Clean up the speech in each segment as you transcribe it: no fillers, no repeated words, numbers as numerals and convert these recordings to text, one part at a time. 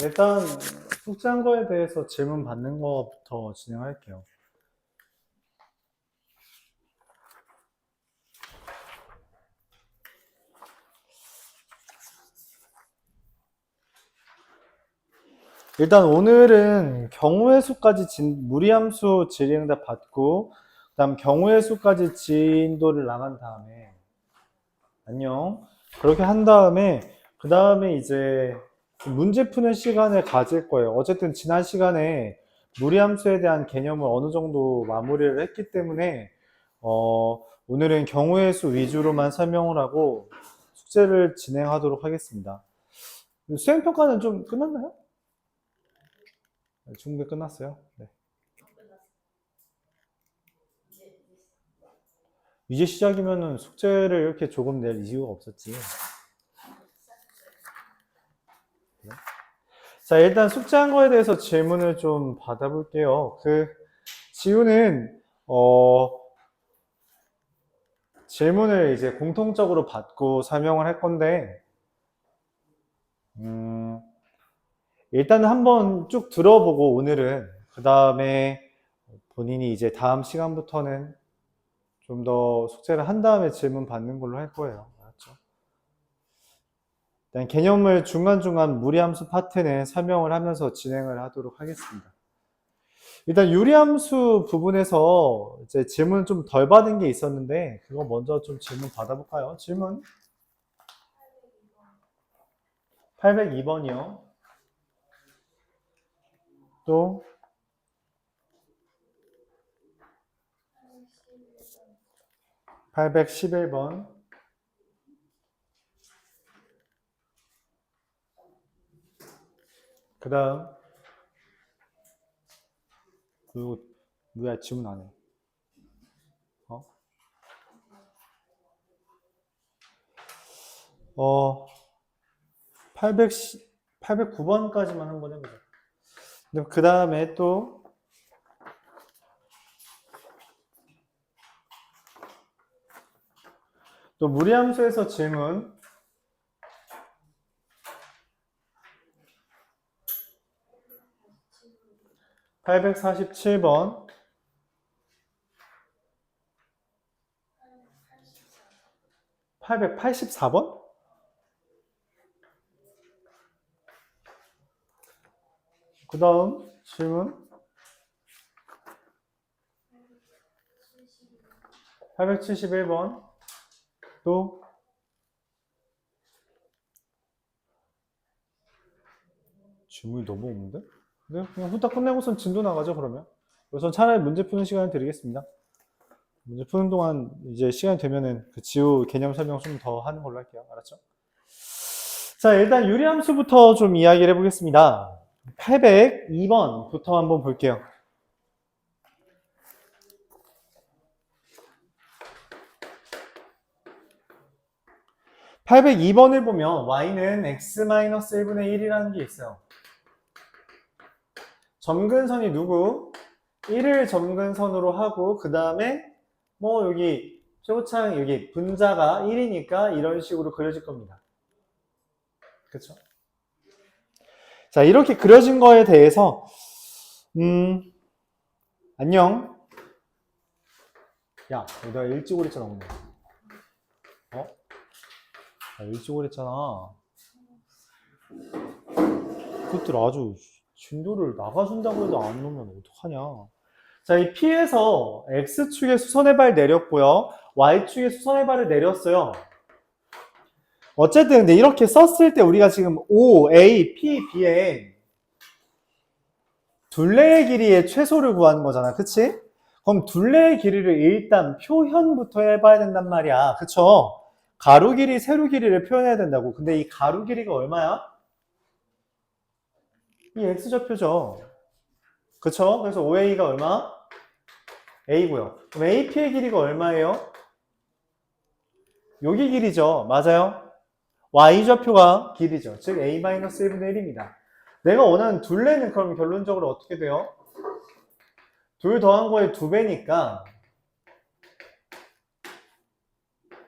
일단 숙제한 거에 대해서 질문 받는 거부터 진행할게요. 일단 오늘은 경우의 수까지 무리함수 질의응답 받고 그다음 경우의 수까지 진도를 나간 다음에 안녕. 그렇게 한 다음에 그 다음에 이제 문제 푸는 시간을 가질 거예요. 어쨌든 지난 시간에 무리함수에 대한 개념을 어느 정도 마무리를 했기 때문에 오늘은 경우의 수 위주로만 설명을 하고 숙제를 진행하도록 하겠습니다. 수행평가는 좀 끝났나요? 네, 충분히 끝났어요. 네. 이제 시작이면은 숙제를 이렇게 조금 낼 이유가 없었지. 자, 일단 숙제한 거에 대해서 질문을 좀 받아볼게요. 지우는, 질문을 이제 공통적으로 받고 설명을 할 건데, 일단은 한번 쭉 들어보고 오늘은, 그 다음에 본인이 이제 다음 시간부터는 좀 더 숙제를 한 다음에 질문 받는 걸로 할 거예요. 알았죠? 일단 개념을 중간중간 무리함수 파트는 설명을 하면서 진행을 하도록 하겠습니다. 일단 유리함수 부분에서 이제 질문 좀 덜 받은 게 있었는데 그거 먼저 좀 질문 받아볼까요? 질문 802번이요. 또 811번. 그 다음 그리고 뭐야 질문 안 해. 809번까지만 한번 해보자. 그 다음에 또 무리함수에서 질문 847번 884번? 그 다음 질문 871번 또 질문이 너무 없는데? 네, 그냥 후딱 끝내고선 진도 나가죠 그러면. 우선 차라리 문제 푸는 시간을 드리겠습니다. 문제 푸는 동안 이제 시간이 되면은 그 지우 개념 설명 좀 더 하는 걸로 할게요. 알았죠? 자, 일단 유리함수부터 좀 이야기를 해보겠습니다. 802번부터 한번 볼게요. 802번을 보면 y는 x-1분의 1이라는 게 있어요. 점근선이 누구? 1을 점근선으로 하고 그 다음에 뭐 여기 표창 여기 분자가 1이니까 이런 식으로 그려질 겁니다. 그렇죠? 자, 이렇게 그려진 거에 대해서 안녕. 야, 내가 일찍 오랬잖아 오늘. 나 일찍 오랬잖아. 그것들 아주 진도를 나가준다고 해도 안 놓으면 어떡하냐. 자, 이 P에서 X축의 수선의 발 내렸고요. Y축의 수선의 발을 내렸어요. 어쨌든 근데 이렇게 썼을 때 우리가 지금 O, A, P, B에 둘레의 길이의 최소를 구하는 거잖아. 그치? 그럼 둘레의 길이를 일단 표현부터 해봐야 된단 말이야. 그쵸? 가로 길이, 세로 길이를 표현해야 된다고. 근데 이 가로 길이가 얼마야? 이 X좌표죠. 그쵸? 그래서 OA가 얼마? A고요. 그럼 AP의 길이가 얼마예요? 여기 길이죠. 맞아요? Y좌표가 길이죠. 즉 A-1분의 1입니다. 내가 원하는 둘레는 그럼 결론적으로 어떻게 돼요? 둘 더한 거에 2배니까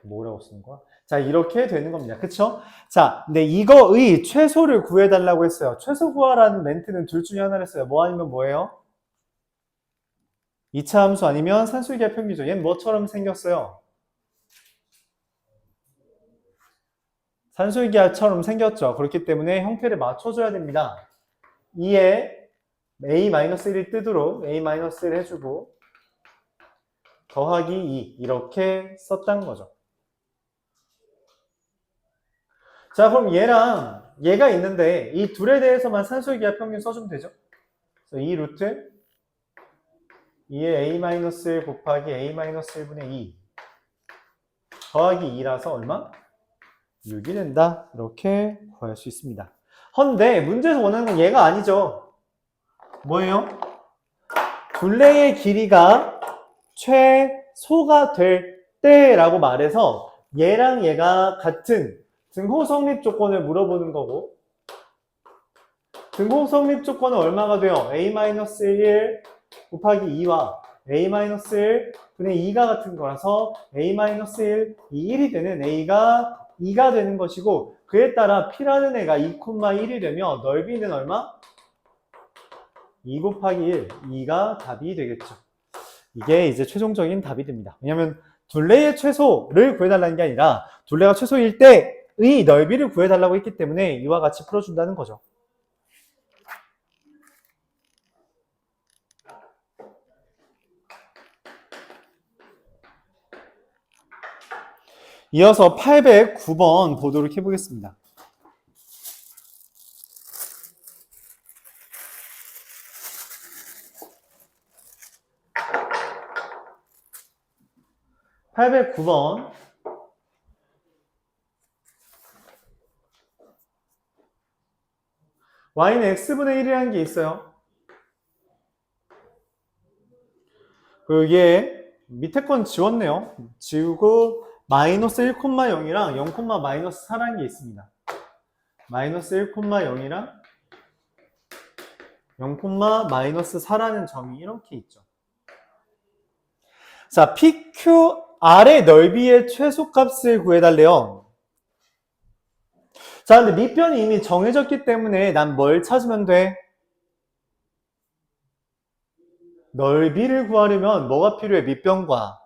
뭐라고 쓰는 거야? 자, 이렇게 되는 겁니다. 그쵸? 자, 근데 이거의 최소를 구해달라고 했어요. 최소 구하라는 멘트는 둘 중에 하나를 했어요. 뭐 아니면 뭐예요? 2차 함수 아니면 산술기하 평균이죠. 얘는 뭐처럼 생겼어요? 산술기하처럼 생겼죠. 그렇기 때문에 형태를 맞춰줘야 됩니다. 2에 a-1을 뜨도록 a-1을 해주고 더하기 2 이렇게 썼다는 거죠. 자, 그럼 얘랑 얘가 있는데 이 둘에 대해서만 산술기하 평균 써주면 되죠. 그래서 2 루트 2에 a-1 곱하기 a-1분의 2 더하기 2라서 얼마? 6이 된다. 이렇게 구할 수 있습니다. 헌데 문제에서 원하는 건 얘가 아니죠. 뭐예요? 둘레의 길이가 최소가 될 때라고 말해서 얘랑 얘가 같은 등호 성립 조건을 물어보는 거고, 등호 성립 조건은 얼마가 돼요? a-1 곱하기 2와 a-1 분의 2가 같은 거라서 a-1, 1이 되는 a가 2가 되는 것이고, 그에 따라 p라는 애가 2,1이 되며 넓이는 얼마? 2 곱하기 1, 2가 답이 되겠죠. 이게 이제 최종적인 답이 됩니다. 왜냐하면 둘레의 최소를 구해달라는 게 아니라 둘레가 최소일 때의 넓이를 구해달라고 했기 때문에 이와 같이 풀어준다는 거죠. 이어서 809번 보도록 해보겠습니다. (809번) y는 x분의 1이라는 게 있어요. 그리고 얘 밑에 건 지웠네요. 지우고 마이너스 1,0이랑 0, 마이너스 4라는 게 있습니다. 마이너스 1,0이랑 0, 마이너스 4라는 점이 이렇게 있죠. 자, PQR의 넓이의 최소값을 구해달래요. 자, 근데 밑변이 이미 정해졌기 때문에 난 뭘 찾으면 돼? 넓이를 구하려면 뭐가 필요해? 밑변과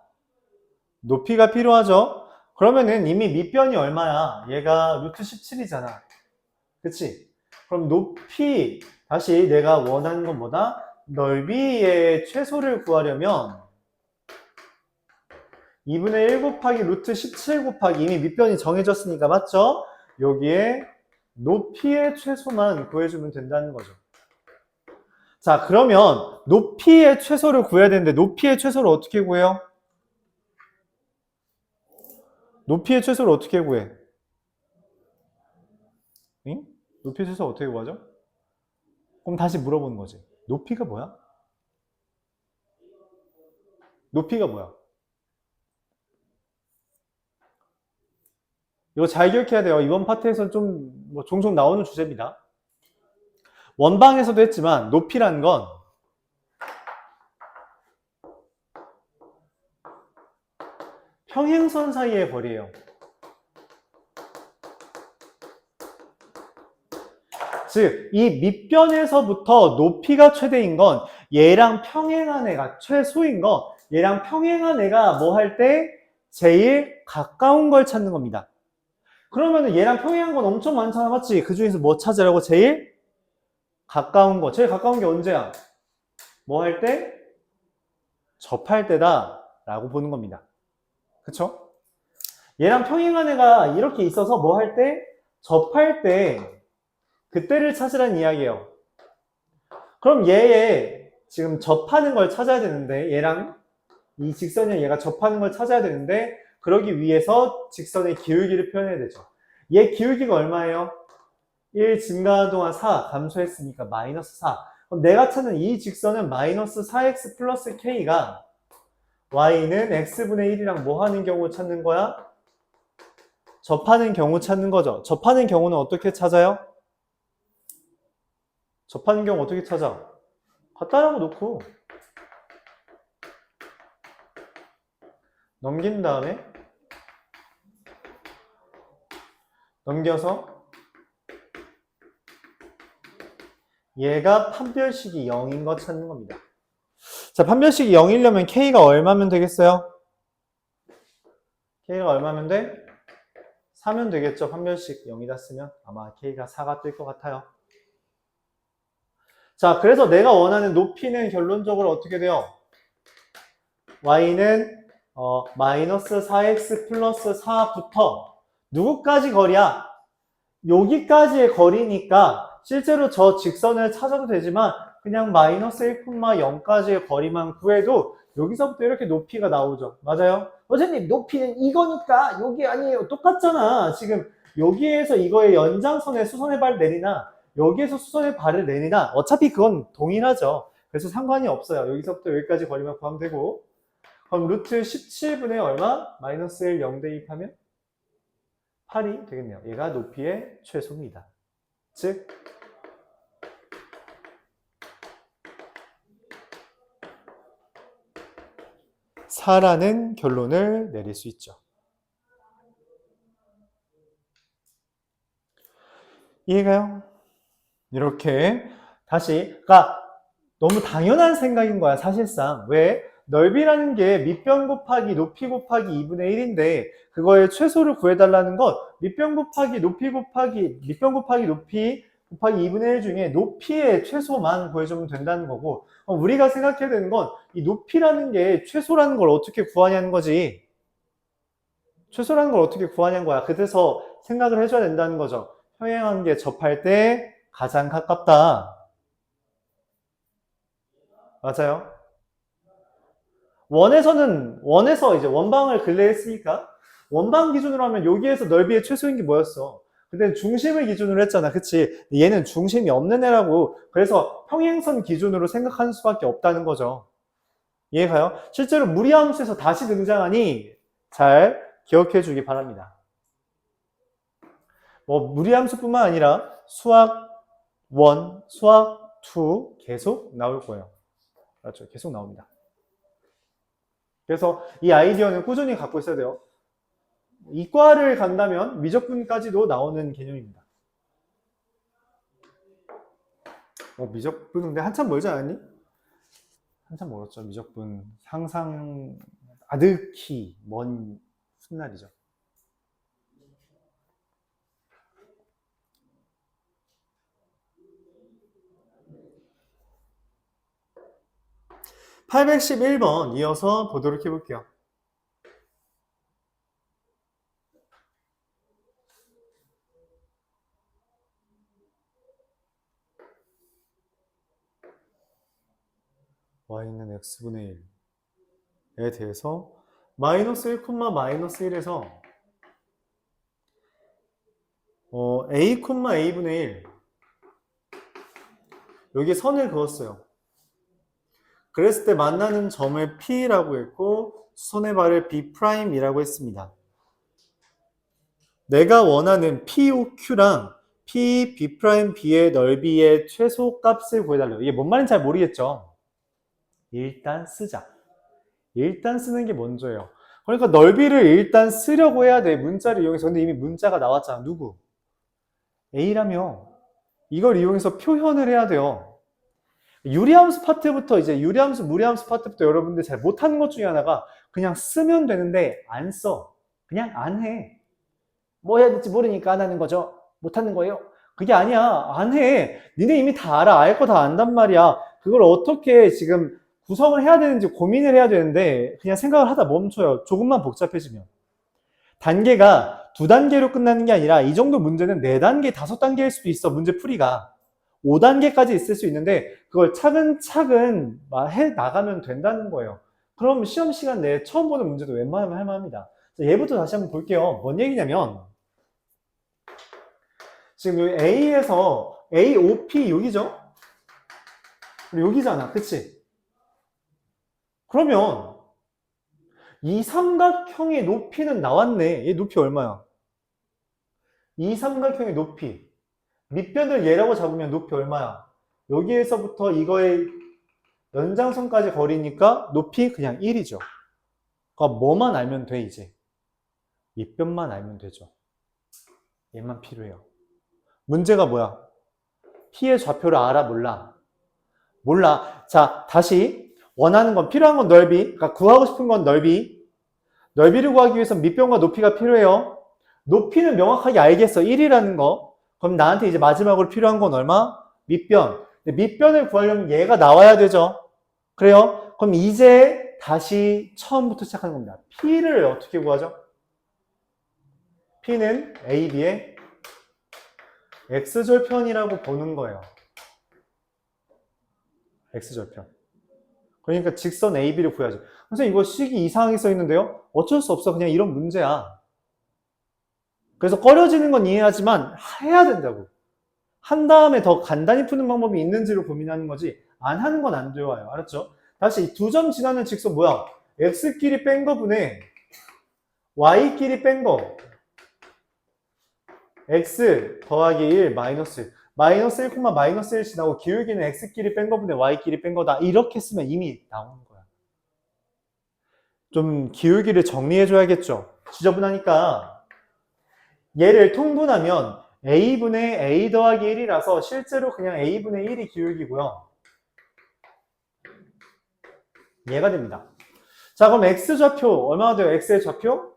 높이가 필요하죠? 그러면은 이미 밑변이 얼마야? 얘가 루트 17이잖아. 그치? 그럼 높이, 다시 내가 원하는 건 뭐다? 넓이의 최소를 구하려면 2분의 1 곱하기 루트 17 곱하기 이미 밑변이 정해졌으니까 맞죠? 여기에 높이의 최소만 구해주면 된다는 거죠. 자, 그러면 높이의 최소를 구해야 되는데 높이의 최소를 어떻게 구해요? 높이의 최소를 어떻게 구해? 응? 높이의 최소 어떻게 구하죠? 그럼 다시 물어보는 거지. 높이가 뭐야? 높이가 뭐야? 이거 잘 기억해야 돼요. 이번 파트에서 좀 뭐 종종 나오는 주제입니다. 원방에서도 했지만 높이란 건 평행선 사이의 거리예요. 즉, 이 밑변에서부터 높이가 최대인 건 얘랑 평행한 애가 최소인 거, 얘랑 평행한 애가 뭐 할 때 제일 가까운 걸 찾는 겁니다. 그러면은 얘랑 평행한 건 엄청 많잖아, 맞지? 그 중에서 뭐 찾으라고? 제일 가까운 거. 제일 가까운 게 언제야? 뭐 할 때? 접할 때다 라고 보는 겁니다. 그쵸? 얘랑 평행한 애가 이렇게 있어서 뭐 할 때? 접할 때 그때를 찾으라는 이야기예요. 그럼 얘의 지금 접하는 걸 찾아야 되는데, 얘랑 이 직선이랑 얘가 접하는 걸 찾아야 되는데, 그러기 위해서 직선의 기울기를 표현해야 되죠. 얘 기울기가 얼마예요? 1 증가하는 동안 4 감소했으니까 마이너스 4. 그럼 내가 찾는 이 직선은 마이너스 4x 플러스 k가 y는 x분의 1이랑 뭐 하는 경우 찾는 거야? 접하는 경우 찾는 거죠. 접하는 경우는 어떻게 찾아요? 접하는 경우 어떻게 찾아? 같다라고 놓고 넘긴 다음에 넘겨서 얘가 판별식이 0인 거 찾는 겁니다. 자, 판별식이 0이려면 K가 얼마면 되겠어요? K가 얼마면 돼? 4면 되겠죠. 판별식 0이다 쓰면 아마 K가 4가 뜰 것 같아요. 자, 그래서 내가 원하는 높이는 결론적으로 어떻게 돼요? Y는 마이너스 4x 플러스 4부터 누구까지 거리야? 여기까지의 거리니까 실제로 저 직선을 찾아도 되지만 그냥 마이너스 1,0까지의 거리만 구해도 여기서부터 이렇게 높이가 나오죠. 맞아요? 선생님, 높이는 이거니까 여기 아니에요. 똑같잖아. 지금 여기에서 이거의 연장선에 수선의 발을 내리나 여기에서 수선의 발을 내리나 어차피 그건 동일하죠. 그래서 상관이 없어요. 여기서부터 여기까지 거리만 구하면 되고 그럼 루트 17분의 얼마? 마이너스 1, 0 대입하면 8이 되겠네요. 얘가 높이의 최소입니다. 즉 4라는 결론을 내릴 수 있죠. 이해가요? 이렇게 다시 그러니까 너무 당연한 생각인 거야 사실상. 왜? 넓이라는 게 밑변 곱하기 높이 곱하기 2분의 1인데 그거의 최소를 구해달라는 건 밑변 곱하기 높이 곱하기 밑변 곱하기 높이 곱하기 2분의 1 중에 높이의 최소만 구해주면 된다는 거고 우리가 생각해야 되는 건 이 높이라는 게 최소라는 걸 어떻게 구하냐는 거지. 최소라는 걸 어떻게 구하냐는 거야. 그래서 생각을 해줘야 된다는 거죠. 평행관계 접할 때 가장 가깝다. 맞아요. 원에서 이제 원방을 근래 했으니까 원방 기준으로 하면 여기에서 넓이의 최소인 게 뭐였어? 근데 중심을 기준으로 했잖아. 그치? 얘는 중심이 없는 애라고. 그래서 평행선 기준으로 생각하는 수밖에 없다는 거죠. 이해가요? 실제로 무리함수에서 다시 등장하니 잘 기억해 주기 바랍니다. 뭐 무리함수뿐만 아니라 수학 1, 수학 2 계속 나올 거예요. 그렇죠. 계속 나옵니다. 그래서 이 아이디어는 꾸준히 갖고 있어야 돼요. 이과를 간다면 미적분까지도 나오는 개념입니다. 미적분 근데 한참 멀지 않았니? 한참 멀었죠. 미적분 상상 아득히 먼 훗날이죠. (811번) 이어서 보도록 해볼게요. y는 x분의 1에 대해서 마이너스 1, 마이너스 1에서 a, a분의 1 여기 선을 그었어요. 그랬을 때 만나는 점을 P라고 했고 수선의 발을 B'이라고 했습니다. 내가 원하는 POQ랑 P, B'B의 넓이의 최소 값을 구해달래요. 이게 뭔 말인지 잘 모르겠죠? 일단 쓰자. 일단 쓰는 게 먼저예요. 그러니까 넓이를 일단 쓰려고 해야 돼. 문자를 이용해서. 근데 이미 문자가 나왔잖아. 누구? A라며. 이걸 이용해서 표현을 해야 돼요. 유리함수 파트부터 이제 유리함수, 무리함수 파트부터 여러분들 잘 못하는 것 중에 하나가 그냥 쓰면 되는데 안 써. 그냥 안 해. 뭐 해야 될지 모르니까 안 하는 거죠. 못하는 거예요. 그게 아니야. 안 해. 니네 이미 다 알아. 알 거 다 안단 말이야. 그걸 어떻게 지금 구성을 해야 되는지 고민을 해야 되는데 그냥 생각을 하다 멈춰요. 조금만 복잡해지면. 단계가 2단계로 끝나는 게 아니라 이 정도 문제는 4단계, 5단계일 수도 있어. 문제 풀이가. 5단계까지 있을 수 있는데 그걸 차근차근 해 나가면 된다는 거예요. 그럼 시험 시간 내에 처음 보는 문제도 웬만하면 할 만합니다. 얘부터 다시 한번 볼게요. 뭔 얘기냐면 지금 여기 A에서 AOP 여기죠? 그리고 여기잖아. 그치? 그러면 이 삼각형의 높이는 나왔네. 얘 높이 얼마야? 이 삼각형의 높이. 밑변을 얘라고 잡으면 높이 얼마야? 여기에서부터 이거의 연장선까지 거리니까 높이 그냥 1이죠. 그러니까 뭐만 알면 돼 이제? 밑변만 알면 되죠. 얘만 필요해요. 문제가 뭐야? P의 좌표를 알아? 몰라? 몰라. 자, 다시 원하는 건, 필요한 건 넓이, 그러니까 구하고 싶은 건 넓이. 넓이를 구하기 위해서 밑변과 높이가 필요해요. 높이는 명확하게 알겠어. 1이라는 거. 그럼 나한테 이제 마지막으로 필요한 건 얼마? 밑변. 밑변을 구하려면 얘가 나와야 되죠. 그래요? 그럼 이제 다시 처음부터 시작하는 겁니다. P를 어떻게 구하죠? P는 A, B의 X절편이라고 보는 거예요. X절편. 그러니까 직선 AB를 구해야죠. 선생님 이거 식이 이상하게 써 있는데요? 어쩔 수 없어. 그냥 이런 문제야. 그래서 꺼려지는 건 이해하지만 해야 된다고. 한 다음에 더 간단히 푸는 방법이 있는지를 고민하는 거지 안 하는 건 안 좋아요. 알았죠? 다시 두 점 지나는 직선 뭐야? X끼리 뺀 거분에 Y끼리 뺀 거. X 더하기 1 마이너스 1. 마이너스 1, 마이너스 1 지나고 기울기는 X끼리 뺀 거분에 Y끼리 뺀 거다. 이렇게 쓰면 이미 나오는 거야. 좀 기울기를 정리해줘야겠죠. 지저분하니까 얘를 통분하면 A분의 A 더하기 1이라서 실제로 그냥 A분의 1이 기울기고요. 얘가 됩니다. 자, 그럼 X좌표 얼마나 돼요? X의 좌표?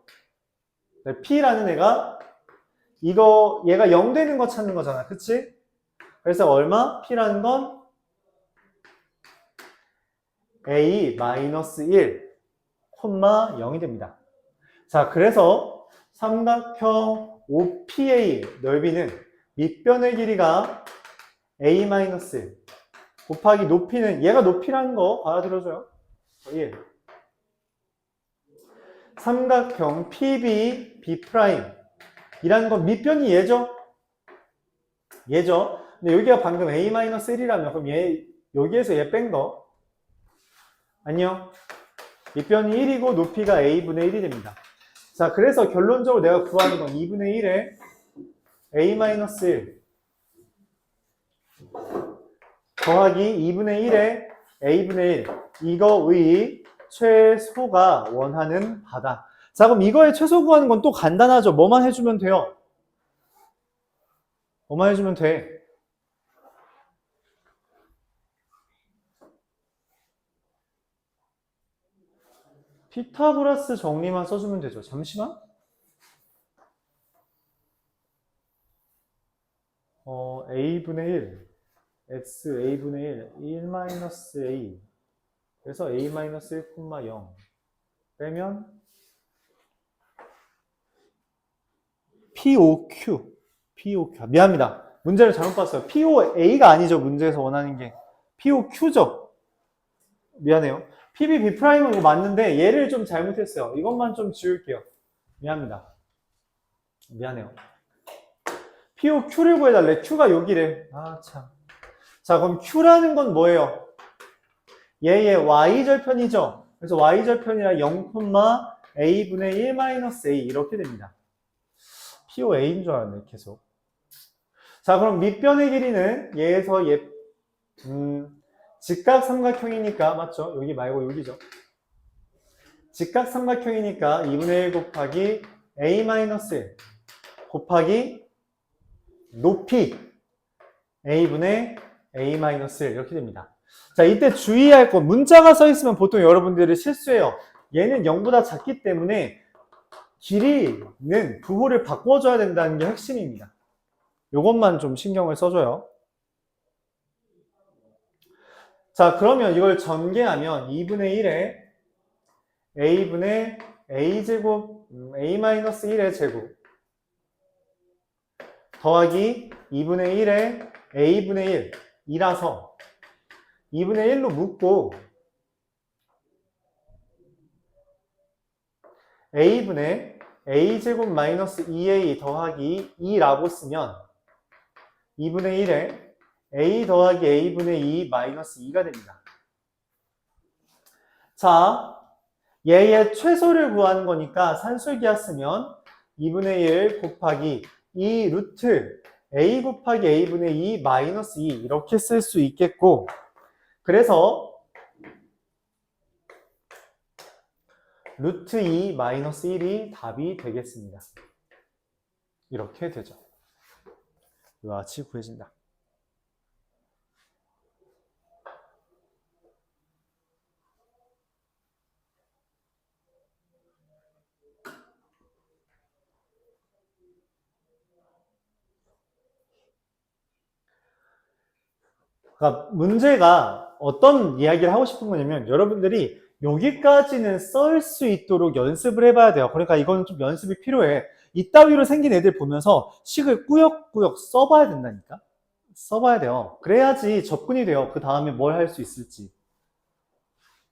네, P라는 애가 이거 얘가 0 되는 거 찾는 거잖아. 그치? 그래서 얼마? P라는 건 A-1, 0이 됩니다. 자, 그래서 삼각형 OPA 넓이는 밑변의 길이가 A-1 곱하기 높이는 얘가 높이라는 거 알아들어줘요. 1. 삼각형 PB, B' 이라는 건 밑변이 얘죠? 얘죠? 근데 여기가 방금 A-1이라면 그럼 얘 여기에서 얘 뺀 거 아니요. 밑변이 1이고 높이가 A분의 1이 됩니다. 자, 그래서 결론적으로 내가 구하는 건 2분의 1에 A-1 더하기 2분의 1에 A분의 1 이거의 최소가 원하는 바다. 자, 그럼 이거의 최소 구하는 건 또 간단하죠. 뭐만 해주면 돼요? 뭐만 해주면 돼? 피타고라스 정리만 써주면 되죠. 잠시만. A분의 1 x A분의 1 1-A 그래서 A-1,0 빼면 POQ 미안합니다. 문제를 잘못 봤어요. POA가 아니죠. 문제에서 원하는 게 POQ죠. 미안해요. PB, B'은 이거 맞는데 얘를 좀 잘못했어요. 이것만 좀 지울게요. 미안합니다. 미안해요. POQ를 구해달래. Q가 여기래. 아, 참. 자, 그럼 Q라는 건 뭐예요? 얘의 Y절편이죠. 그래서 Y절편이라 0, A분의 1-A 이렇게 됩니다. POA인 줄 알았네, 계속. 자, 그럼 밑변의 길이는 얘에서 직각 삼각형이니까, 맞죠? 여기 말고 여기죠. 직각 삼각형이니까 2분의 1 곱하기 A-1 곱하기 높이 A분의 A-1 이렇게 됩니다. 자, 이때 주의할 건 문자가 써 있으면 보통 여러분들이 실수해요. 얘는 0보다 작기 때문에 길이는 부호를 바꿔줘야 된다는 게 핵심입니다. 이것만 좀 신경을 써줘요. 자, 그러면 이걸 전개하면 2분의 1에 A분의 A제곱 A-1의 제곱 더하기 2분의 1에 A분의 1이라서 2분의 1로 묶고 A분의 A제곱 마이너스 2A 더하기 2라고 쓰면 2분의 1에 A 더하기 A분의 2 마이너스 2가 됩니다. 자, 얘의 최소를 구하는 거니까 산술기하 쓰면 2분의 1 곱하기 2 루트 A 곱하기 A분의 2 마이너스 2 이렇게 쓸 수 있겠고 그래서 루트 2 마이너스 1이 답이 되겠습니다. 이렇게 되죠. 이와 같이 구해진다. 그러니까 문제가 어떤 이야기를 하고 싶은 거냐면 여러분들이 여기까지는 쓸 수 있도록 연습을 해봐야 돼요. 그러니까 이거는 좀 연습이 필요해. 이따위로 생긴 애들 보면서 식을 꾸역꾸역 써봐야 된다니까. 써봐야 돼요. 그래야지 접근이 돼요. 그 다음에 뭘 할 수 있을지.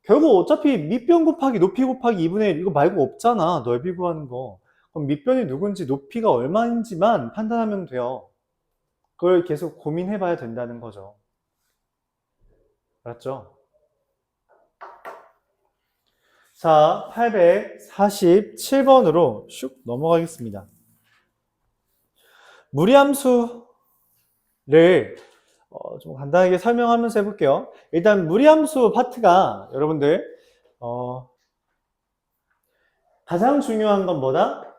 결국 어차피 밑변 곱하기 높이 곱하기 2분의 1 이거 말고 없잖아. 넓이 구하는 거. 그럼 밑변이 누군지 높이가 얼마인지만 판단하면 돼요. 그걸 계속 고민해봐야 된다는 거죠. 알았죠? 자, 847번으로 슉 넘어가겠습니다. 무리함수를 좀 간단하게 설명하면서 해볼게요. 일단 무리함수 파트가 여러분들 가장 중요한 건 뭐다?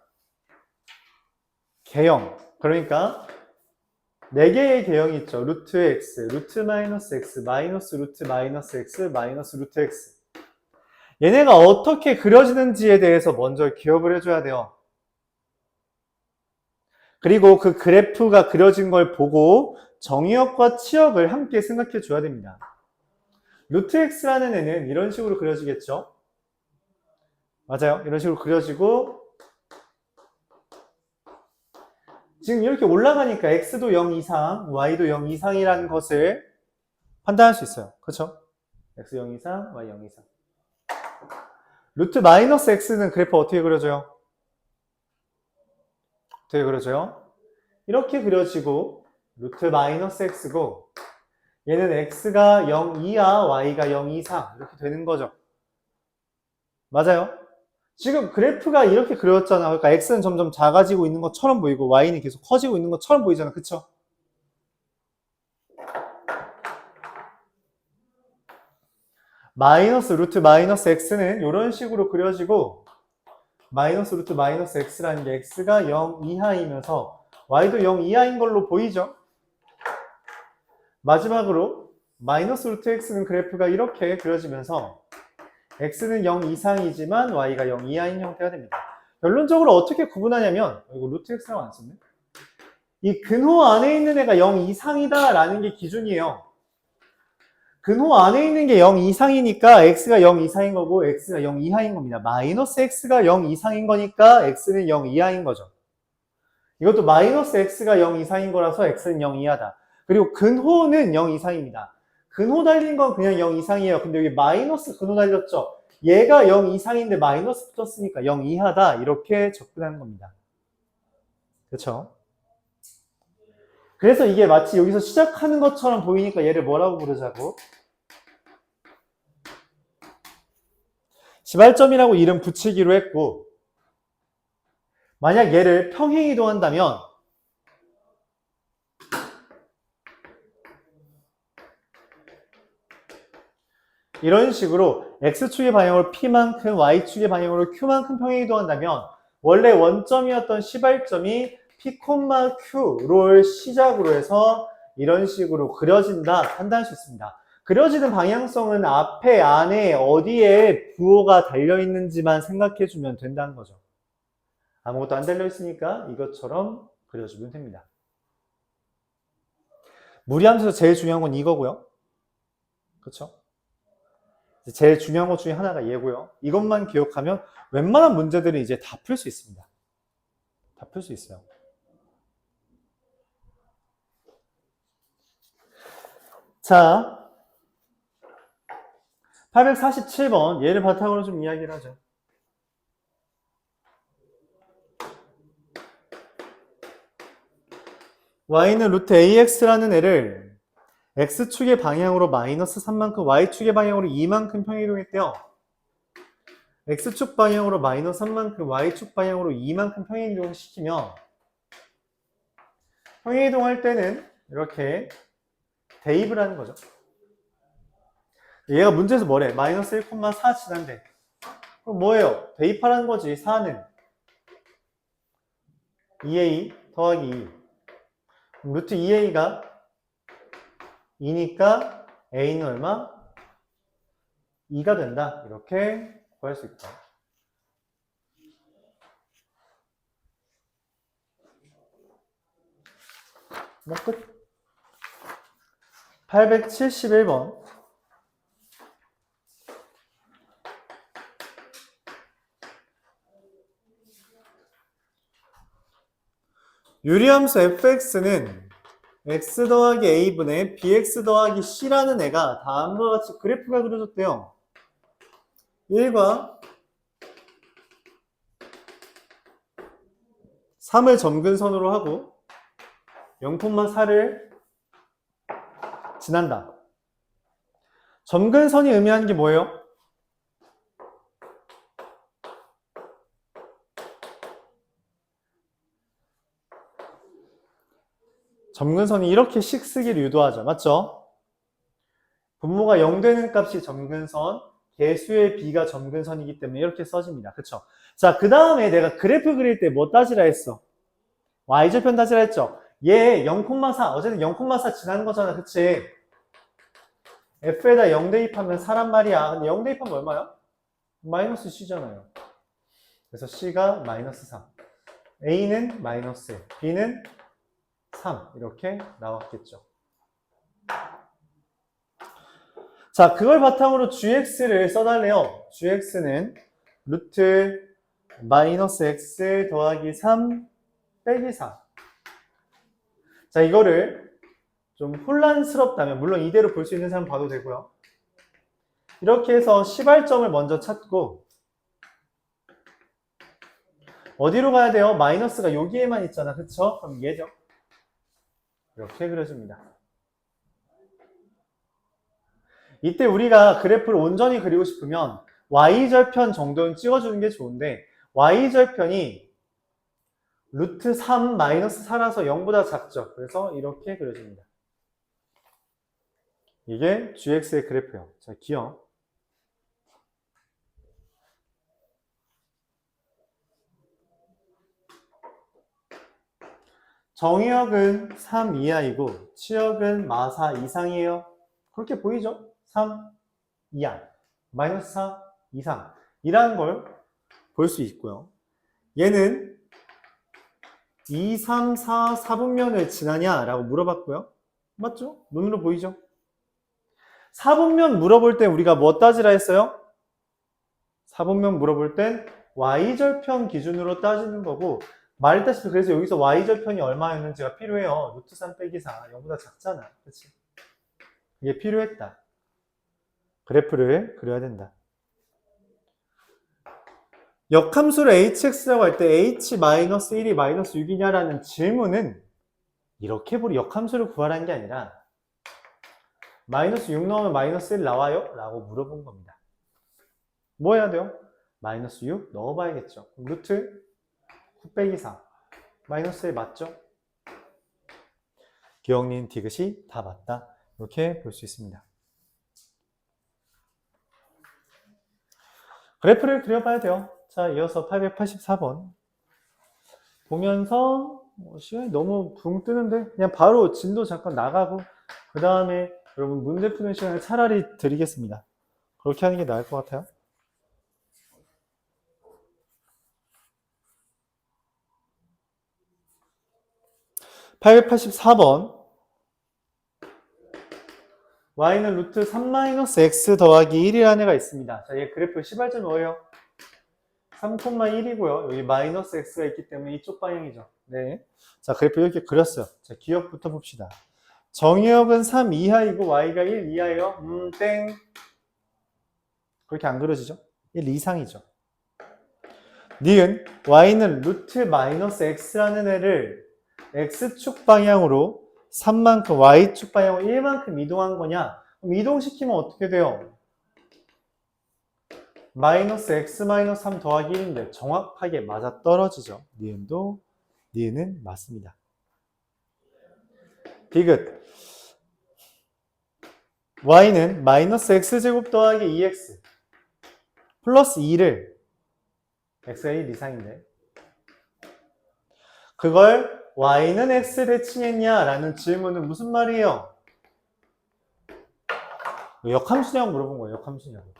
개형. 그러니까 4개의 개형이 있죠. 루트 x, 루트 마이너스 x, 마이너스 루트 마이너스 x, 마이너스 루트 x. 얘네가 어떻게 그려지는지에 대해서 먼저 기억을 해줘야 돼요. 그리고 그 그래프가 그려진 걸 보고 정의역과 치역을 함께 생각해 줘야 됩니다. 루트 x라는 애는 이런 식으로 그려지겠죠? 맞아요. 이런 식으로 그려지고 지금 이렇게 올라가니까 x도 0 이상, y도 0 이상이라는 것을 판단할 수 있어요. 그렇죠? x 0 이상, y 0 이상. 루트 마이너스 x는 그래프 어떻게 그려져요? 어떻게 그려져요? 이렇게 그려지고 루트 마이너스 x고 얘는 x가 0 이하, y가 0 이상 이렇게 되는 거죠. 맞아요? 지금 그래프가 이렇게 그려졌잖아. 그러니까 x는 점점 작아지고 있는 것처럼 보이고 y는 계속 커지고 있는 것처럼 보이잖아. 그쵸? 마이너스 루트 마이너스 x는 이런 식으로 그려지고 마이너스 루트 마이너스 x라는 게 x가 0 이하이면서 y도 0 이하인 걸로 보이죠? 마지막으로 마이너스 루트 x는 그래프가 이렇게 그려지면서 x는 0 이상이지만 y가 0 이하인 형태가 됩니다. 결론적으로 어떻게 구분하냐면 이거 루트 x라고 안 썼네? 이 근호 안에 있는 애가 0 이상이다 라는 게 기준이에요. 근호 안에 있는 게 0 이상이니까 x가 0 이상인 거고 x가 0 이하인 겁니다. 마이너스 x가 0 이상인 거니까 x는 0 이하인 거죠. 이것도 마이너스 x가 0 이상인 거라서 x는 0 이하다. 그리고 근호는 0 이상입니다. 근호 달린 건 그냥 0 이상이에요. 근데 여기 마이너스 근호 달렸죠? 얘가 0 이상인데 마이너스 붙었으니까 0 이하다. 이렇게 접근하는 겁니다. 그렇죠? 그래서 이게 마치 여기서 시작하는 것처럼 보이니까 얘를 뭐라고 부르자고? 지발점이라고 이름 붙이기로 했고 만약 얘를 평행이동한다면 이런 식으로 x축의 방향으로 p만큼 y축의 방향으로 q만큼 평행이동한다면 원래 원점이었던 시발점이 p, q를 시작으로 해서 이런 식으로 그려진다 판단할 수 있습니다. 그려지는 방향성은 앞에 안에 어디에 부호가 달려있는지만 생각해주면 된다는 거죠. 아무것도 안 달려있으니까 이것처럼 그려주면 됩니다. 무리함수에서 제일 중요한 건 이거고요. 그렇죠? 제일 중요한 것 중에 하나가 얘고요. 이것만 기억하면 웬만한 문제들은 이제 다 풀 수 있습니다. 다 풀 수 있어요. 자, 847번 얘를 바탕으로 좀 이야기를 하죠. y는 루트 ax라는 애를 x축의 방향으로 마이너스 3만큼 y축의 방향으로 2만큼 평행이동했대요. x축 방향으로 마이너스 3만큼 y축 방향으로 2만큼 평행이동을 시키면 평행이동할 때는 이렇게 대입을 하는 거죠. 얘가 문제에서 뭐래? 마이너스 1,4 지난데. 그럼 뭐예요? 대입하라는 거지. 4는 2a 더하기 2. 루트 2a가 2니까 a는 얼마? 2가 된다. 이렇게 구할 수 있다. 뭐 끝. 871번. 유리함수 fx는 x 더하기 a분의 bx 더하기 c라는 애가 다음과 같이 그래프가 그려졌대요. 1과 3을 점근선으로 하고 0,4를 지난다. 점근선이 의미하는 게 뭐예요? 점근선이 이렇게씩 쓰기를 유도하죠. 맞죠? 분모가 0 되는 값이 점근선, 개수의 b가 점근선이기 때문에 이렇게 써집니다. 그쵸? 자, 그 다음에 내가 그래프 그릴 때 뭐 따지라 했어? y절편 따지라 했죠? 얘 0,4, 어제는 0,4 지나는 거잖아. 그치? f에다 0 대입하면 4란 말이야. 근데 0 대입하면 얼마야? 마이너스 c잖아요. 그래서 c가 마이너스 3. a는 마이너스 1, b는 3. 이렇게 나왔겠죠. 자, 그걸 바탕으로 gx를 써달래요. gx는 루트 마이너스 x 더하기 3 빼기 4. 자, 이거를 좀 혼란스럽다면, 물론 이대로 볼 수 있는 사람 봐도 되고요. 이렇게 해서 시발점을 먼저 찾고, 어디로 가야 돼요? 마이너스가 여기에만 있잖아. 그쵸? 그럼 얘죠. 이렇게 그려줍니다. 이때 우리가 그래프를 온전히 그리고 싶으면 y절편 정도는 찍어주는 게 좋은데, y절편이 루트 3 마이너스 4라서 0보다 작죠. 그래서 이렇게 그려줍니다. 이게 gx의 그래프예요. 자, 기억. 정의역은 3 이하이고 치역은 마사 이상이에요. 그렇게 보이죠? 3 이하, 마이너스 4 이상 이라는 걸 볼 수 있고요. 얘는 2, 3, 4, 4분면을 지나냐? 라고 물어봤고요. 맞죠? 눈으로 보이죠? 4분면 물어볼 때 우리가 뭐 따지라 했어요? 4분면 물어볼 땐 y절편 기준으로 따지는 거고, 말했다시피 그래서 여기서 y절편이 얼마였는지가 필요해요. 루트 3 빼기 4, 0보다 작잖아. 그치? 이게 필요했다. 그래프를 그려야 된다. 역함수를 hx라고 할 때 h-1이 마이너스 6이냐라는 질문은 이렇게 역함수를 구하라는 게 아니라 마이너스 6 넣으면 마이너스 1 나와요? 라고 물어본 겁니다. 뭐 해야 돼요? 마이너스 6 넣어봐야겠죠. 루트 9 빼기 4 마이너스 1 맞죠? 기억님 디귿이 다 맞다. 이렇게 볼 수 있습니다. 그래프를 그려봐야 돼요. 자, 이어서 884번 보면서 시간이 너무 붕 뜨는데 그냥 바로 진도 잠깐 나가고 그 다음에 여러분 문제 푸는 시간을 차라리 드리겠습니다. 그렇게 하는 게 나을 것 같아요. (884번) y는 루트 3-x 더하기 1이라는 애가 있습니다. 자, 얘 그래프 시발점이 뭐예요? 3,1이고요. 여기 마이너스 x가 있기 때문에 이쪽 방향이죠. 네. 자, 그래프 이렇게 그렸어요. 자, 기억부터 봅시다. 정의역은 3 이하이고 y가 1 이하예요. 땡. 그렇게 안 그려지죠? 1 이상이죠. 니은 y는 루트 마이너스 x라는 애를 x축 방향으로 3만큼, y축 방향으로 1만큼 이동한 거냐? 그럼 이동시키면 어떻게 돼요? 마이너스 x 마이너스 3 더하기 1인데 정확하게 맞아 떨어지죠. 니은은 맞습니다. 디귿 y는 마이너스 x제곱 더하기 2x 플러스 2를 x가 1 이상인데 그걸 y는 x 대칭했냐? 라는 질문은 무슨 말이에요? 역함수냐고 물어본 거예요. 역함수냐고.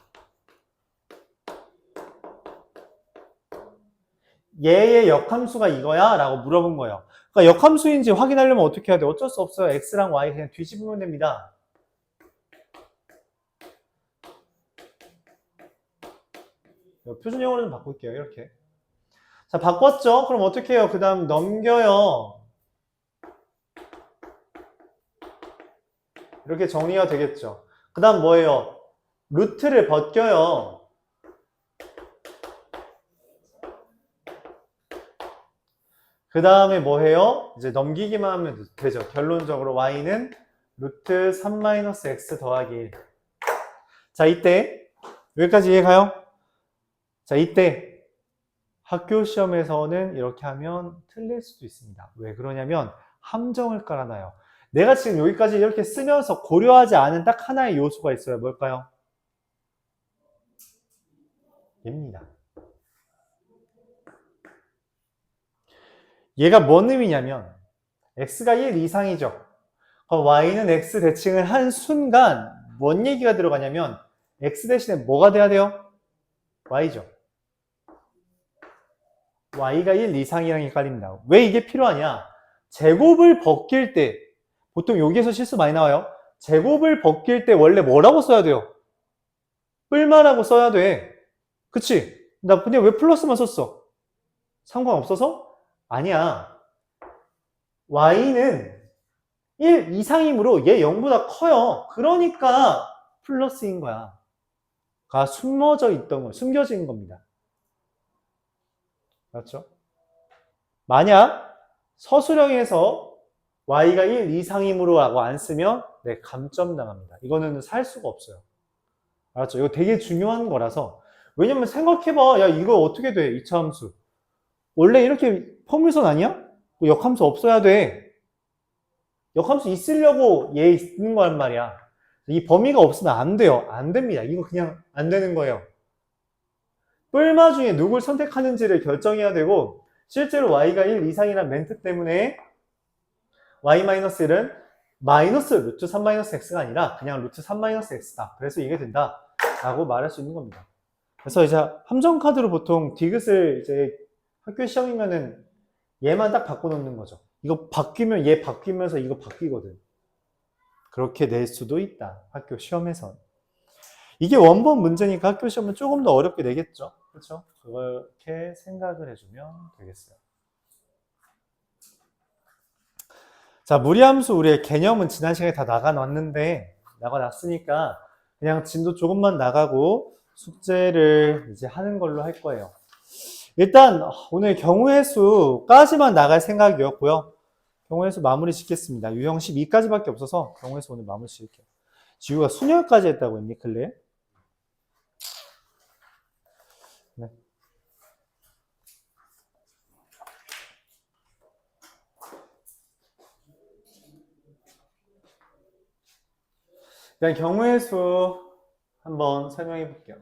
얘의 역함수가 이거야? 라고 물어본 거예요. 그러니까 역함수인지 확인하려면 어떻게 해야 돼? 어쩔 수 없어요. x랑 y 그냥 뒤집으면 됩니다. 표준형으로 좀 바꿀게요. 이렇게. 자, 바꿨죠? 그럼 어떻게 해요? 그 다음 넘겨요. 이렇게 정리가 되겠죠. 그 다음 뭐예요? 루트를 벗겨요. 그 다음에 뭐 해요? 이제 넘기기만 하면 되죠. 결론적으로 y는 루트 3-x 더하기 1. 자, 이때 여기까지 이해가요? 자, 이때 학교 시험에서는 이렇게 하면 틀릴 수도 있습니다. 왜 그러냐면 함정을 깔아놔요. 내가 지금 여기까지 이렇게 쓰면서 고려하지 않은 딱 하나의 요소가 있어요. 뭘까요? 얘입니다. 얘가 뭔 의미냐면 x가 1 이상이죠. y는 x 대칭을 한 순간 뭔 얘기가 들어가냐면 x 대신에 뭐가 돼야 돼요? y죠. y가 1 이상이랑 헷갈립니다. 왜 이게 필요하냐? 제곱을 벗길 때 보통 여기에서 실수 많이 나와요. 제곱을 벗길 때 원래 뭐라고 써야 돼요? 뿔마라고 써야 돼. 그치? 나 근데 왜 플러스만 썼어? 상관없어서? 아니야. y는 1 이상이므로 얘 0보다 커요. 그러니까 플러스인 거야. 가 숨어져 있던 거, 숨겨진 겁니다. 맞죠? 만약 서술형에서 y가 1 이상이므로 라고 안 쓰면 네, 감점 당합니다. 이거는 살 수가 없어요. 알았죠? 이거 되게 중요한 거라서. 왜냐면 생각해봐. 야, 이거 어떻게 돼? 이차함수. 원래 이렇게 포물선 아니야? 역함수 없어야 돼. 역함수 있으려고 얘 있는 거란 말이야. 이 범위가 없으면 안 돼요. 안 됩니다. 이거 그냥 안 되는 거예요. 뿔마 중에 누굴 선택하는지를 결정해야 되고 실제로 y가 1 이상이라는 멘트 때문에 y-1은 마이너스 루트 3-x가 아니라 그냥 루트 3-x다. 그래서 이게 된다. 라고 말할 수 있는 겁니다. 그래서 이제 함정카드로 보통 디귿을 이제 학교 시험이면은 얘만 딱 바꿔놓는 거죠. 이거 바뀌면 얘 바뀌면서 이거 바뀌거든. 그렇게 낼 수도 있다. 학교 시험에선. 이게 원본 문제니까 학교 시험은 조금 더 어렵게 내겠죠. 그렇죠? 그렇게 생각을 해주면 되겠어요. 자, 무리함수 우리의 개념은 지난 시간에 다 나가놨으니까 그냥 진도 조금만 나가고 숙제를 이제 하는 걸로 할 거예요. 일단 오늘 경우의 수까지만 나갈 생각이었고요. 경우의 수 마무리 짓겠습니다. 유형 12까지밖에 없어서 경우의 수 오늘 마무리 짓을게요. 지우가 순열까지 했다고 했니, 근래? 네. 일단 경우의 수 한번 설명해 볼게요.